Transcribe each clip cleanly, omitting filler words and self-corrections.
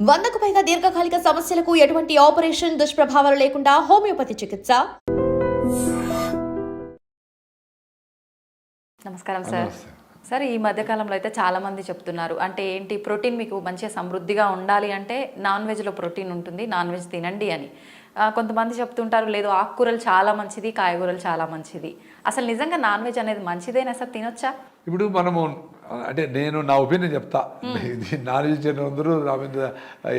100కు పైగా దీర్ఘకాలిక సమస్యలకు ఎటువంటి ఆపరేషన్ దుష్ప్రభావాలు లేకుండా హోమియోపతి చికిత్స. నమస్కారం సార్. సార్, ఈ మధ్యకాలంలో అయితే చాలామంది చెప్తున్నారు, అంటే ఏంటి, ప్రోటీన్ మీకు మంచిగా సమృద్ధిగా ఉండాలి అంటే నాన్ వెజ్లో ప్రోటీన్ ఉంటుంది, నాన్ వెజ్ తినండి అని. కొంతమంది చెప్తుంటారు, లేదు ఆకుకూరలు చాలా మంచిది, కాయగూరలు చాలా మంచిది. అసలు నిజంగా నాన్ వెజ్ అనేది మంచిదేనా సార్, తినొచ్చా? ఇప్పుడు మనము అంటే నేను నా ఒపీనియన్ చెప్తా, ఇది నాన్ వెజిటేరియన్ అందరూ నా మీద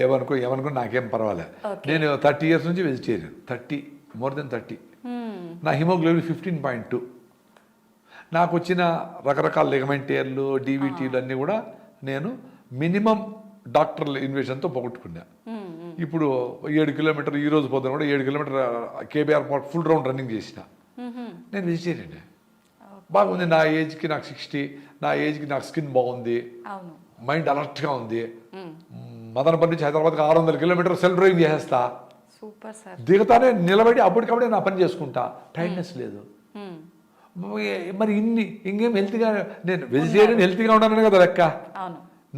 ఏమనుకో నాకేం పర్వాలేదు. నేను 30 years నుంచి వెజిటేరియన్, more than 30. నా హిమోగ్లోబిన్ 15.2. నాకు వచ్చిన రకరకాల లిగమెంటేర్లు, డీవీటీలు అన్నీ కూడా నేను మినిమం డాక్టర్ల ఇన్వెషన్తో పోగొట్టుకున్నా. ఇప్పుడు 7 kilometers ఈ రోజు పోతాను కూడా 7 kilometers KBR park full round running చేసిన. నేను వెజిటేరియన్, బాగుంది. నా ఏజ్కి నాకు 60, నా ఏజ్కి నాకు స్కిన్ బాగుంది, మైండ్ అలర్ట్గా ఉంది. మదనపల్లి నుంచి హైదరాబాద్కి 600 kilometers సెల్ఫ్ డ్రైవింగ్ చేసేస్తా. దిగుతానే నిలబడి అప్పటికప్పుడే నా పని చేసుకుంటా, టైర్డ్నెస్ లేదు. మరి ఇంకేం హెల్త్గా, నేను వెజిటేరియన్ హెల్త్గా ఉన్నాను కదా లెక్క.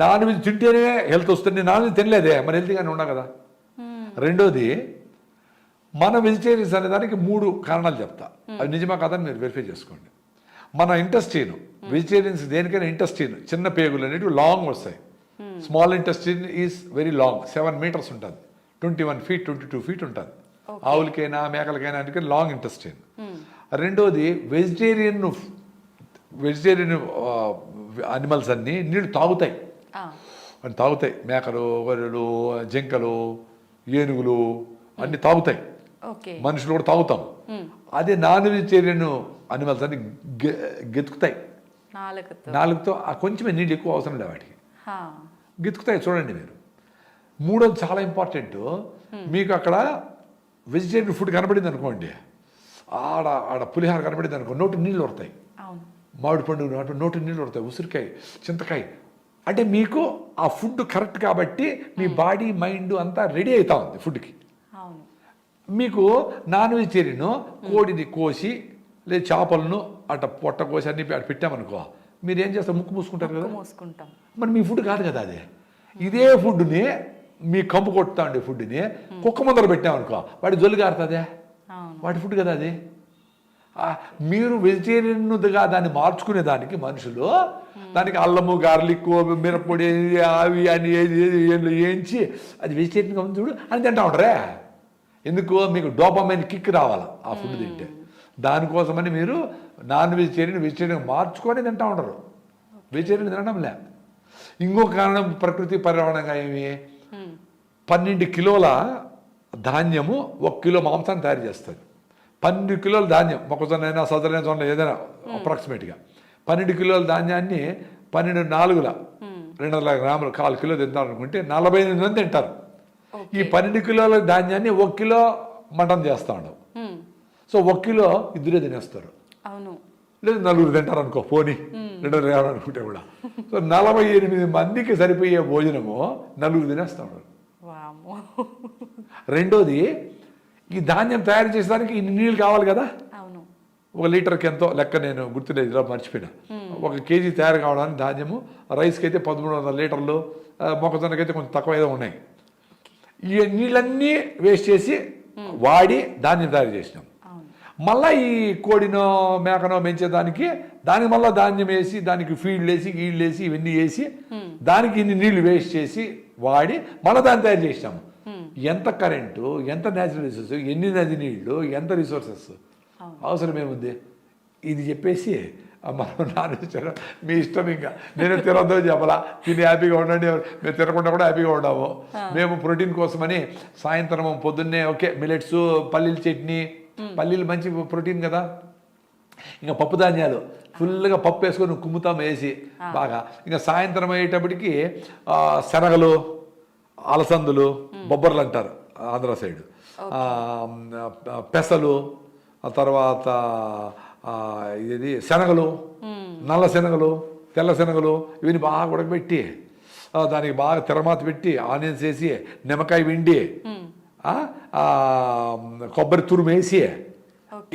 నాన్ వెజ్ తింటేనే హెల్త్ వస్తుంది, నాన్ వెజ్ తినలేదే మరి హెల్త్గానే ఉన్నా కదా. రెండోది, మన వెజిటేరియన్స్ అనే దానికి 3 కారణాలు చెప్తా, అవి నిజమా కాదని మీరు వెరిఫై చేసుకోండి. మన ఇంటెస్టైన్, వెజిటేరియన్స్ దేనికైనా ఇంటెస్టైన్, చిన్న పేగులు అనేవి లాంగ్ వస్తాయి. Small intestine is very long, 7 meters ఉంటుంది, 21 feet 22 feet ఉంటుంది. ఆవులకైనా మేకలకైనా అంటే లాంగ్ ఇంటెస్టైన్. రెండోది, వెజిటేరియన్ అనిమల్స్ అన్నీ నీళ్ళు తాగుతాయి, మేకలు, గొర్రెలు, జింకలు, ఏనుగులు అన్నీ తాగుతాయి, మనుషులు కూడా తాగుతాం. అదే నాన్ వెజిటేరియన్ అనిమల్స్ అన్ని గెతుకుతాయి, నాలుగుతో కొంచెమే నీళ్ళు ఎక్కువ అవసరం లేదు వాటికి, గెతుకుతాయి. చూడండి మీరు. మూడోది చాలా ఇంపార్టెంట్, మీకు అక్కడ వెజిటేరియన్ ఫుడ్ కనబడింది అనుకోండి, ఆడ పులిహార కనబడింది అనుకో, నోటి నీళ్ళు వస్తాయి. మామిడి పండు నోటి నీళ్ళు వస్తాయి, ఉసిరికాయ, చింతకాయ. అంటే మీకు ఆ ఫుడ్ కరెక్ట్ కాబట్టి మీ బాడీ మైండ్ అంతా రెడీ అవుతా ఉంది ఫుడ్కి. మీకు నాన్ వెజిటేరియన్ కోడిని కోసి లేదా చేపలను అట్ట పొట్ట కోసి అన్ని అటు పెట్టామనుకో, మీరు ఏం చేస్తారు, ముక్కు మూసుకుంటారు కదా. మరి మీ ఫుడ్ కాదు కదా అది. ఇదే ఫుడ్ని మీ కంపు కొట్టుతా ఉండే ఫుడ్ని కుక్క ముందర పెట్టామనుకో, వాడి జొల్లు కారుతుందే, వాడి ఫుడ్ కదా అది. మీరు వెజిటేరియన్గా దాన్ని మార్చుకునే దానికి మనుషులు దానికి అల్లము, గార్లిక్, మిరప్పొడి, అవి అని వేయించి అది వెజిటేరియన్గా ఉంది చూడు అని తింటా ఉంటారే. ఎందుకు? మీకు డోపమైన్ కిక్ రావాలి ఆ ఫుడ్ తింటే. దానికోసమని మీరు నాన్ వెజిటేరియన్ మార్చుకొని తింటా ఉంటారు, వెజిటేరియన్ తినడం లే. ఇంకొక కారణం ప్రకృతి పర్యావరణంగా ఏమి, 12 kilos ధాన్యము 1 kilo మాంసాన్ని తయారు చేస్తుంది. 12 kilos ధాన్యం, మొక్కజొన్న అయినా సజ్జలైన జొన్న ఏదైనా అప్రాక్సిమేట్గా 12 kilos ధాన్యాన్ని 12 4 200 grams 1/4 kilo తింటారు అనుకుంటే 48 మంది తింటారు. ఈ 12 kilos ధాన్యాన్ని 1 kilo మటన్ చేస్తా ఉండవు. సో 1 kilo ఇద్దరే తినేస్తారు, లేదు 4 తింటారు అనుకో, పోనీ 200 అనుకుంటే కూడా. సో 48 మందికి సరిపోయే భోజనము 4 తినేస్తా ఉన్నారు. రెండోది, ఈ ధాన్యం తయారు చేసేదానికి ఇన్ని నీళ్ళు కావాలి కదా. 1 లీటర్కి ఎంతో లెక్క నేను గుర్తులేదు, ఇలా మర్చిపోయినా. 1 kg తయారు కావడానికి ధాన్యము, రైస్కి అయితే 1300 లీటర్లు, మొక్కజొన్నకైతే కొంచెం తక్కువ ఏదో ఉన్నాయి. ఈ నీళ్ళన్నీ వేస్ట్ చేసి వాడి ధాన్యం తయారు చేసినాం. మళ్ళీ ఈ కోడినో మేకనో పెంచేదానికి దానికి మళ్ళీ ధాన్యం వేసి, దానికి ఫీడ్లు వేసి, గీళ్ళు వేసి, ఇవన్నీ వేసి దానికి ఇన్ని నీళ్లు వేస్ట్ చేసి వాడి మళ్ళీ దాన్ని తయారు చేసినాము. ఎంత కరెంటు, ఎంత న్యాచురల్ రిసోర్స్, ఎన్ని నది నీళ్లు, ఎంత రిసోర్సెస్ అవసరం ఏముంది. ఇది చెప్పేసి మనం నాన్ వెజిటేరియన్ మీ ఇష్టం, ఇంకా నేను తినొద్దో చెప్పాలా, తిని హ్యాపీగా ఉండండి, మేము తినకుండా కూడా హ్యాపీగా ఉన్నాము. మేము ప్రోటీన్ కోసమని సాయంత్రం పొద్దున్నే ఓకే మిలెట్స్, పల్లీల చట్నీ, పల్లీలు మంచి ప్రోటీన్ కదా. ఇంకా పప్పు ధాన్యాలు ఫుల్గా పప్పు వేసుకొని కుమ్ముతాం వేసి బాగా. ఇంకా సాయంత్రం అయ్యేటప్పటికి శనగలు, అలసందులు, బొబ్బర్లు అంటారు ఆంధ్ర సైడ్, పెసలు, ఆ తర్వాత ఇది శనగలు, నల్ల శనగలు, తెల్ల శనగలు, ఇవన్నీ బాగా ఉడకబెట్టి దానికి బాగా తిరమాత పెట్టి ఆనియన్స్ వేసి, నిమ్మకాయ విండి, కొబ్బరి తురుము వేసి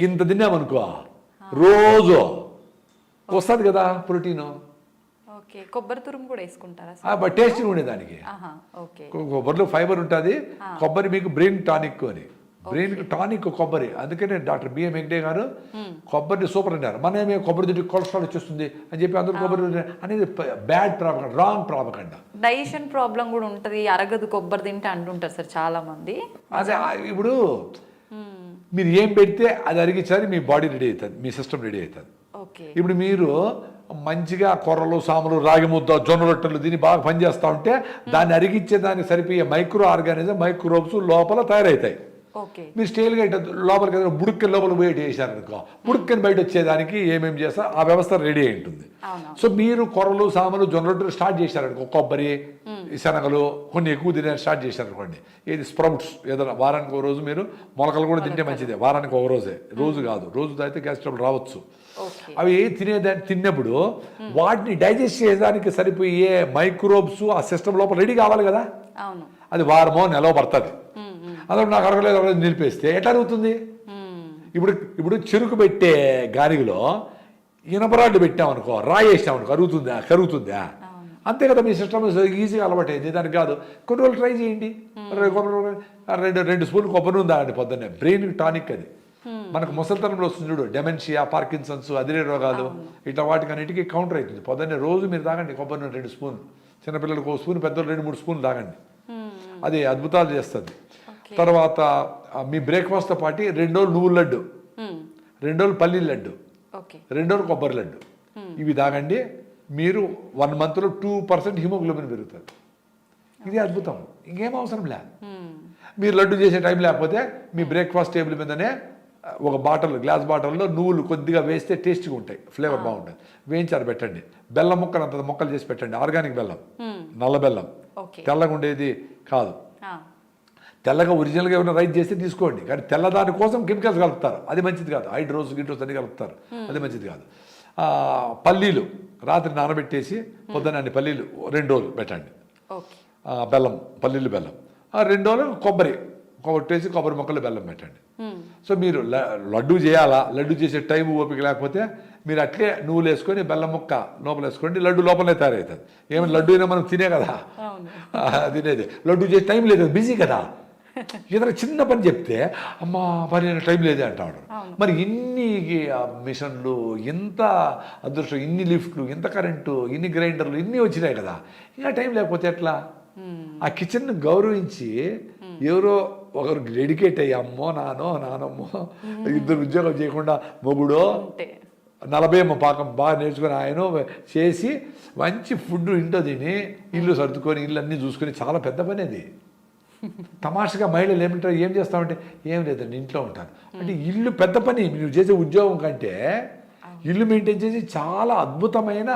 ఇంత తిన్నామనుకో రోజు వస్తుంది కదా ప్రోటీను. ఓకే, కొబ్బరి తురుము కూడా వేసుకుంటారా? బట్ టేస్ట్గా ఉండేదానికి. ఓకే, కొబ్బరిలో ఫైబర్ ఉంటుంది. కొబ్బరి మీకు బ్రెయిన్ టానిక్ అని, బ్రెయిన్కి టానిక్ కొబ్బరి. అందుకనే డాక్టర్ బిఎం వెంకటే గారు కొబ్బరిని సూపర్ అన్నారు. మనమే కొబ్బరి తింటే కొలెస్ట్రాల్ వచ్చేస్తుంది అని చెప్పి అందరూ కొబ్బరి అనేది bad propaganda, wrong propaganda. Digestion problem కూడా ఉంటుంది, అరగదు కొబ్బరి తింటే అంటుంటారు సార్ చాలా మంది. అదే ఇప్పుడు మీరు ఏం పెడితే అది అరిగించాలి, మీ బాడీ రెడీ అవుతుంది, మీ సిస్టమ్ రెడీ అవుతుంది. ఇప్పుడు మీరు మంచిగా కొర్రలు, సాములు, రాగి ముద్ద, జొన్న రొట్టెలు దీన్ని బాగా పనిచేస్తూ ఉంటే దాన్ని అరిగించే దానికి సరిపోయే మైక్రో ఆర్గానిజం, మైక్రోబ్స్ లోపల తయారవుతాయి. మీరు స్టైల్గా లోపలికి బుడుక్కని లోపల పోయి చేశారనుకో, బుడుక్కని బయట వచ్చేదానికి ఏమేమి చేస్తారో ఆ వ్యవస్థ రెడీ అయి ఉంటుంది. సో మీరు కొర్రలు, సాములు, జొన్న రొట్టెలు స్టార్ట్ చేశారనుకో, కొబ్బరి, శనగలు కొన్ని ఎక్కువ తినే స్టార్ట్ చేశారనుకోండి, ఏది స్ప్రౌట్స్ ఏదైనా వారానికి ఒక రోజు మీరు మొలకలు కూడా తింటే మంచిదే. వారానికి ఒక రోజే, రోజు కాదు. రోజు తాగితే గ్యాస్ ట్రబుల్ రావచ్చు. అవి తిన్నప్పుడు వాటిని డైజెస్ట్ చేయడానికి సరిపోయే మైక్రోబ్స్ ఆ సిస్టమ్ లోపల రెడీ కావాలి కదా. అది వారమో నెలలో పడుతుంది. అందులో నాకు అరగలేదు నిలిపేస్తే ఎట్లా అరుగుతుంది? ఇప్పుడు చెరుకు పెట్టే గానిలో ఇనపరాళ్ళు పెట్టామనుకో, రాయి వేసామనుకో, కరుగుతుందా? అంతే కదా. మీ సిస్టమ్ ఈజీగా అలవాటు అయింది, దానికి కాదు. కొన్ని రోజులు ట్రై చేయండి. 2 స్పూన్లు కొబ్బరి నూనె తాగండి పొద్దున్నే. బ్రెయిన్ టానిక్ అది. మనకు ముసలితనంలో వస్తుంది చూడు, డెమెన్షియా, పార్కిన్సన్స్, అదిరే రోగాలు, ఇట్లా వాటికన్నిటికీ కౌంటర్ అవుతుంది. పొద్దున్నే రోజు మీరు తాగండి కొబ్బరి నూనె 2 స్పూన్లు. చిన్నపిల్లలకు 1 స్పూన్, పెద్దలు 2-3 స్పూన్లు తాగండి. అది అద్భుతాలు చేస్తుంది. తర్వాత మీ బ్రేక్ఫాస్ట్తో పాటు 2 రోజులు నువ్వుల లడ్డు, 2 రోజులు పల్లీల లడ్డు, 2 రోజులు కొబ్బరి లడ్డు, ఇవి తాగండి. మీరు 1 మంత్లో 2% హిమోగ్లోబిన్ పెరుగుతుంది. ఇది అద్భుతం, ఇంకేం అవసరం లే. మీరు లడ్డు చేసే టైం లేకపోతే మీ బ్రేక్ఫాస్ట్ టేబుల్ మీదనే ఒక గ్లాస్ బాటిల్లో నువ్వులు కొద్దిగా వేస్తే టేస్ట్గా ఉంటాయి, ఫ్లేవర్ బాగుంటుంది. వేయించారు పెట్టండి. బెల్లం ముక్కలు అంత మొక్కలు చేసి పెట్టండి. ఆర్గానిక్ బెల్లం, నల్ల బెల్లం, తెల్లగా ఉండేది కాదు. తెల్లగా ఒరిజినల్గా ఏమైనా రైస్ చేస్తే తీసుకోండి, కానీ తెల్లదాని కోసం కెమికల్స్ కలుపుతారు, అది మంచిది కాదు. హైడ్రోస్ అన్ని కలుపుతారు, అది మంచిది కాదు. పల్లీలు రాత్రి నానబెట్టేసి పొద్దున్న అన్ని పల్లీలు 2 రోజులు పెట్టండి. బెల్లం, పల్లీలు, బెల్లం 2 రోజులు కొబ్బరి వేసి కొబ్బరి మొక్కలు బెల్లం పెట్టండి. సో మీరు లడ్డు చేయాలా, లడ్డు చేసే టైం ఓపిక లేకపోతే మీరు అట్లే నువ్వులు వేసుకొని బెల్లం ముక్క లోపల వేసుకోండి, లడ్డు లోపలే తయారవుతుంది. ఏమైనా లడ్డు అయినా మనం తినే కదా తినేది, లడ్డు చేసే టైం లేదు, బిజీ కదా. ఏదైనా చిన్న పని చెప్తే అమ్మ పని టైం లేదే అంటాడు. మరి ఇన్ని మిషన్లు, ఇంత అదృష్టం, ఇన్ని లిఫ్ట్లు, ఇంత కరెంటు, ఇన్ని గ్రైండర్లు, ఇన్ని వచ్చినాయి కదా, ఇంకా టైం లేకపోతే ఎట్లా? ఆ కిచెన్ను గౌరవించి ఎవరో ఒకరు డెడికేట్ అయ్యి, అమ్మో నానమ్మో 2 ఉద్యోగం చేయకుండా మొగుడో 40 పాకం బాగా నేర్చుకొని ఆయన చేసి మంచి ఫుడ్ ఇంట్లో తిని ఇల్లు సర్దుకొని ఇల్లు అన్నీ చూసుకొని చాలా పెద్ద పని అది. తమాషగా మహిళలు ఏమంటారు, ఏం చేస్తామంటే ఏం లేదండి ఇంట్లో ఉంటాను అంటే, ఇల్లు పెద్ద పని. నువ్వు చేసే ఉద్యోగం కంటే ఇల్లు మెయింటైన్ చేసి చాలా అద్భుతమైన,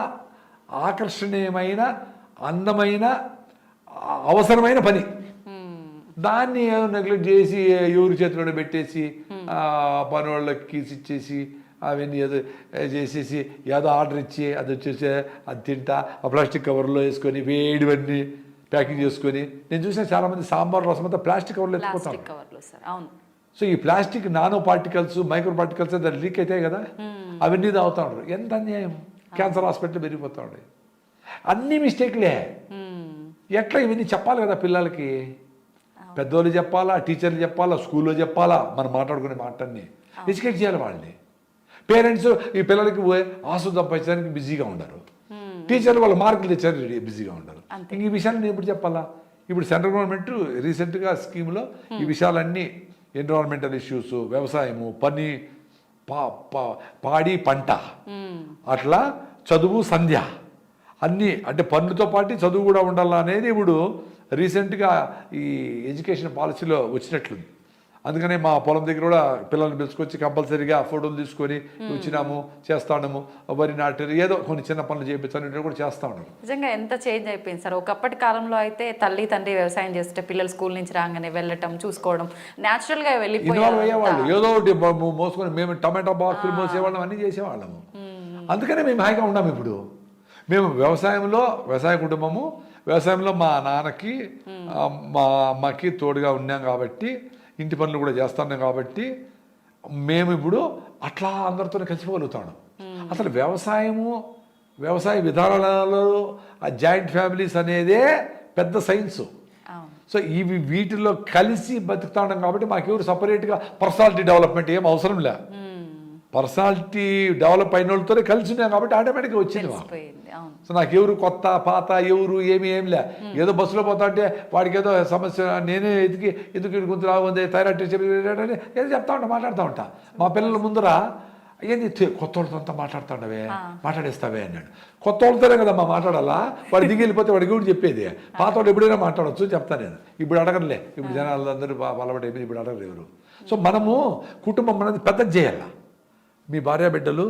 ఆకర్షణీయమైన, అందమైన, అవసరమైన పని. దాన్ని నెగ్లెక్ట్ చేసి ఎవరి చేతిలో పెట్టేసి పని వాళ్ళకి కీస్ ఇచ్చేసి అవన్నీ ఏదో చేసేసి ఏదో ఆర్డర్ ఇచ్చి అది వచ్చేసి అది తింటా ఆ ప్లాస్టిక్ కవర్లో వేసుకొని వేడివన్నీ ప్యాకింగ్ చేసుకొని. నేను చూసిన చాలామంది సాంబార్ రసం అంతా ప్లాస్టిక్ కవర్లో ఎత్తుకుంటాను. సో ఈ plastic nano particles, micro particles దాన్ని లీక్ అవుతాయి కదా, అవన్నీ తాగుతూ ఉంటారు. ఎంత అన్యాయం. క్యాన్సర్ హాస్పిటల్ పెరిగిపోతూ ఉంటాయి. అన్ని మిస్టేక్లే. ఎట్లా ఇవన్నీ చెప్పాలి కదా పిల్లలకి. పెద్దోళ్ళు చెప్పాలా, టీచర్లు చెప్పాలా, స్కూల్లో చెప్పాలా, మనం మాట్లాడుకునే మాటన్ని ఎడ్యుకేట్ చేయాలి వాళ్ళని. పేరెంట్స్ ఈ పిల్లలకి ఆసు సంపాదించడానికి బిజీగా ఉండరు, టీచర్లు వాళ్ళ మార్కులు తెచ్చారు బిజీగా ఉండరు. ఇంక ఈ విషయాన్ని నేను ఎప్పుడు చెప్పాలా? ఇప్పుడు సెంట్రల్ గవర్నమెంట్ రీసెంట్గా స్కీమ్లో ఈ విషయాలన్నీ, ఎన్విరాన్మెంటల్ ఇష్యూస్, వ్యవసాయము, పని, పాడి పంట, అట్లా చదువు, సంధ్య అన్నీ, అంటే పనులతో పాటు చదువు కూడా ఉండాలా అనేది ఇప్పుడు రీసెంట్గా ఈ ఎడ్యుకేషన్ పాలసీలో వచ్చినట్లుంది. అందుకనే మా పొలం దగ్గర కూడా పిల్లల్ని పిలుచుకొచ్చి కంపల్సరీగా ఫోటోలు తీసుకొని వచ్చినాము, చేస్తాము, వరి నాటారు, ఏదో కొన్ని చిన్న పనులు చేయించాలని కూడా చేస్తూ ఉన్నాము. నిజంగా ఎంత చేంజ్ అయిపోయింది సార్. ఒకప్పటి కాలంలో అయితే తల్లి తండ్రి వ్యవసాయం చేస్తే పిల్లలు స్కూల్ నుంచి రాగానే వెళ్ళటం, చూసుకోవడం, న్యాచురల్గా ఇన్వాల్వ్ అయ్యేవాళ్ళు. ఏదో ఒకటి మోసుకొని మేము టమాటా బాక్సులు మోసేవాళ్ళం, అన్నీ చేసేవాళ్ళము. అందుకనే మేము హాయిగా ఉన్నాము. ఇప్పుడు మేము వ్యవసాయ కుటుంబము, వ్యవసాయంలో మా నాన్నకి మా అమ్మకి తోడుగా ఉన్నాం కాబట్టి, ఇంటి పనులు కూడా చేస్తున్నాం కాబట్టి మేము ఇప్పుడు అట్లా అందరితో కలిసిపోగలుగుతాడు. అసలు వ్యవసాయము వ్యవసాయ విధానాలలో ఆ జాయింట్ ఫ్యామిలీస్ అనేదే పెద్ద సైన్సు. అవును. సో వీటిల్లో కలిసి బతుకుతా ఉన్నాం కాబట్టి మాకెవరు సపరేట్గా పర్సనాలిటీ డెవలప్మెంట్ ఏం అవసరం లే. పర్సనాలిటీ డెవలప్ అయిన వాళ్ళతోనే కలిసి ఉన్నాం కాబట్టి ఆటోమేటిక్గా వచ్చింది మాకు. తెలిసిపోయింది. అవును. సో నాకు ఎవరు కొత్త పాత ఎవరు ఏం లే. ఏదో బస్సులో పోతా అంటే వాడికి ఏదో సమస్య నేనే ఎందుకు గుంతు రాగుంది థైరాయిడ్ ఏదో చెప్తా ఉంటా, మాట్లాడుతూ ఉంటా. మా పిల్లల ముందర ఏంది కొత్త వాళ్ళతో అంతా మాట్లాడుతుండవే, మాట్లాడేస్తావే అన్నాడు. కొత్త వాళ్ళతోనే కదమ్మా మాట్లాడాలా, వాడు దిగి వెళ్ళిపోతే వాడికి కూడా చెప్పేది. పాత వాళ్ళు ఎప్పుడైనా మాట్లాడవచ్చు చెప్తాను నేను. ఇప్పుడు అడగలే, ఇప్పుడు జనాలు అందరూ అలవాటు అయిపోయింది, ఇప్పుడు అడగరు ఎవరు. సో మనము కుటుంబం అనేది పెద్దది చేయాల. మీ భార్య బిడ్డలు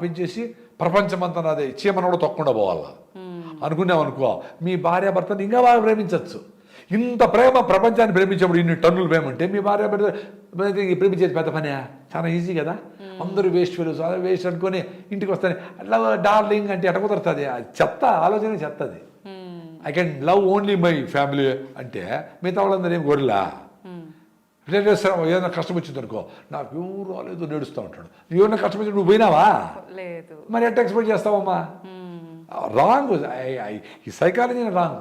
పెంచేసి ప్రపంచమంతా నాదే చీమనోడు తొక్కకుండా పోవాలా అనుకున్నాం అనుకో, మీ భార్య భర్తను ఇంకా బాగా ప్రేమించవచ్చు. ఇంత ప్రేమ ప్రపంచాన్ని ప్రేమించేప్పుడు ఇన్ని టన్నులు ప్రేమ ఉంటే మీ భార్య బిడ్డ ప్రేమించేది పెద్ద పనే, చాలా ఈజీ కదా. అందరూ వేస్ట్ ఫెలోస్ వేస్ట్ అనుకొని ఇంటికి వస్తాను అట్లా డార్లింగ్ అంటే ఎట్ట కుదురుతుంది, అది చెత్త ఆలోచన, చెత్తది. I can love only my family అంటే మిగతా వాళ్ళందరూ ఏం గొర్రెలా. ఏదైనా కష్టం వచ్చింది అనుకో, నాకు ఎవరు రాలేదు నేడుస్తూ ఉంటాడు. ఏమైనా కష్టం వచ్చి నువ్వు పోయినావా, లేదు, మరి ఎట్లా ఎక్స్పెక్ట్ చేస్తావమ్మా? రాంగ్, ఈ సైకాలజీ రాంగ్.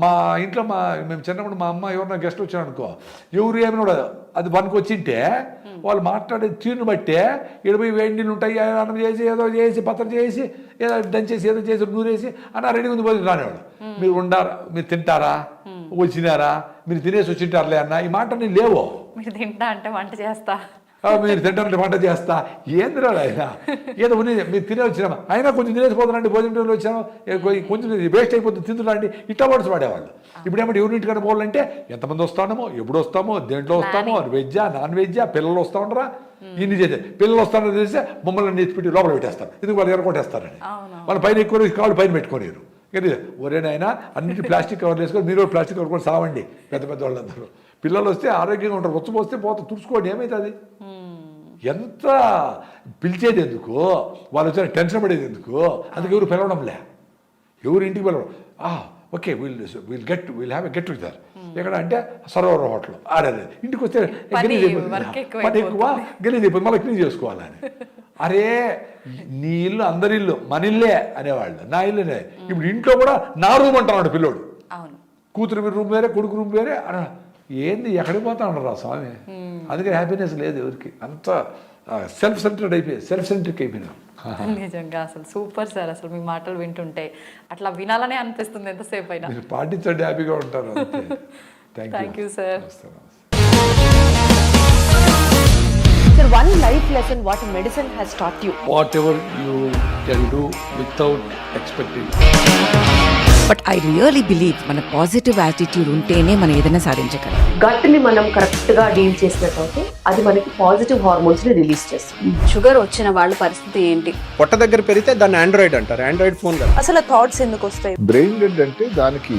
మా ఇంట్లో మేము చిన్నప్పుడు మా అమ్మ ఎవరైనా గెస్ట్ వచ్చారు అనుకో, ఎవరు ఏమైనా కూడా అది పనికి వచ్చింటే వాళ్ళు మాట్లాడే తీరుని బట్టే ఇరవై వేడి నీళ్ళు ఉంటాయి, అన్నం చేసి ఏదో చేసి పత్రం చేసి ఏదో దంచేసి ఏదో చేసి నూరేసి అన్న రెడీ ఉంది పోయి రానివాడు. మీరు ఉండారా, మీరు తింటారా, వచ్చినారా, మీరు తినేసి వచ్చింటారులే అన్న, ఈ మాట నేను లేవు. మీరు తింటా అంటే వంట చేస్తా, మీరు తింటారంటే వంట చేస్తా, ఏందిరా ఆయన ఏదో ఉన్నది మీరు తినే వచ్చినామా, అయినా కొంచెం తినేసిపోతున్నాండి, భోజనం వచ్చాము కొంచెం వేస్ట్ అయిపోతుంది తింటున్నాండి, ఇట్లా వర్డ్స్ వాడేవాళ్ళు. ఇప్పుడు ఏమంటే ఎవరింటికన్నా పోవాలంటే ఎంతమంది వస్తామో, ఎప్పుడు వస్తామో, దేంట్లో వస్తామో, వెజ్జా నాన్ వెజ్జా, పిల్లలు వస్తూ ఉండరా, ఇన్ని చేసే పిల్లలు వస్తారని తెలిస్తే మమ్మల్ని ఎత్తిపెట్టి లోపల పెట్టేస్తారు. ఎందుకు వాళ్ళు ఎరగొట్టేస్తారని, వాళ్ళు పైన ఎక్కువ కాళ్ళు పైన పెట్టుకోలేరు. కానీ ఒరేనైనా అన్నింటి ప్లాస్టిక్ కవర్లు వేసుకొని మీరు ప్లాస్టిక్ కవర్ కూడా సావండి, పెద్ద పెద్ద వాళ్ళందరూ. పిల్లలు వస్తే ఆరోగ్యంగా ఉంటారు, వచ్చి పోతే తుడుచుకోండి, ఏమవుతుంది? ఎంత పిలిచేది ఎందుకు, వాళ్ళు వచ్చి టెన్షన్ పడేది ఎందుకు? అందుకే ఎవరు పిలవడంలే, ఎవరు ఇంటికి పిలవడం. Okay will have a get together ఎక్కడ అంటే సరోవర్ హోటల్ ఆడేది. ఇంటికి వస్తే గలీజ్ అయిపోతుంది, పని ఎక్కువ గలీజ్ అయిపోతుంది, మళ్ళీ క్లీన్ చేసుకోవాలని. అరే నీ ఇల్లు అందరి ఇల్లు, మన ఇల్లే అనేవాళ్ళు, నా ఇల్లునే. ఇప్పుడు ఇంట్లో కూడా నా రూమ్ అంటున్నాడు పిల్లోడు, కూతురు రూమ్ వేరే, కొడుకు రూమ్ వేరే. ఏంది ఎక్కడికి పోతా ఉండరా స్వామి? అందుకే హ్యాపీనెస్ లేదు ఎవరికి, అంత సెల్ఫ్ సెంటర్డ్ అయిపోయి సెల్ఫ్ సెంట్రిక్ అయిపోయినా. నిజంగా అసలు సూపర్ సార్, అసలు మీ మాటలు వింటుంటే అట్లా వినాలనే అనిపిస్తుంది ఎంతసేపు అయినా. మీరు పాటించండి, హ్యాపీగా ఉంటారు. Thank you sir. Sir, one life lesson what medicine has taught you. Whatever you can do without expecting. But I really believe మన పాజిటివ్ యాటిట్యూడ్ ఉంటేనే మనం ఏదైనా సాధించగలం. గట్ని మనం కరెక్ట్గా డీల్ చేసినట్లయితే అది మనకి పాజిటివ్ హార్మోన్స్ని రిలీజ్ చేస్తుంది. షుగర్ వచ్చిన వాళ్ళ పరిస్థితి ఏంటి? పొట్ట దగ్గర పెరిగితే దాన్ని ఆండ్రాయిడ్ అంటారు, ఆండ్రాయిడ్ ఫోన్ కాదు. అసలు థాట్స్ ఎందుకు వస్తాయి? బ్రెయిన్ డెడ్ అంటే దానికి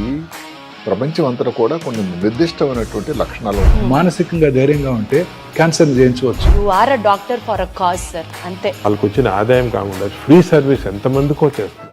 ప్రపంచం అంతా కూడా కొన్ని నిర్దిష్టమైనటువంటి లక్షణాలు. మానసికంగా ధైర్యంగా ఉంటే క్యాన్సర్ జయించవచ్చు. You are a doctor for a cause sir, అంతే. వాళ్ళకి వచ్చిన ఆదాయం కాకుండా ఫ్రీ సర్వీస్ ఎంతమందికో చేస్తారు.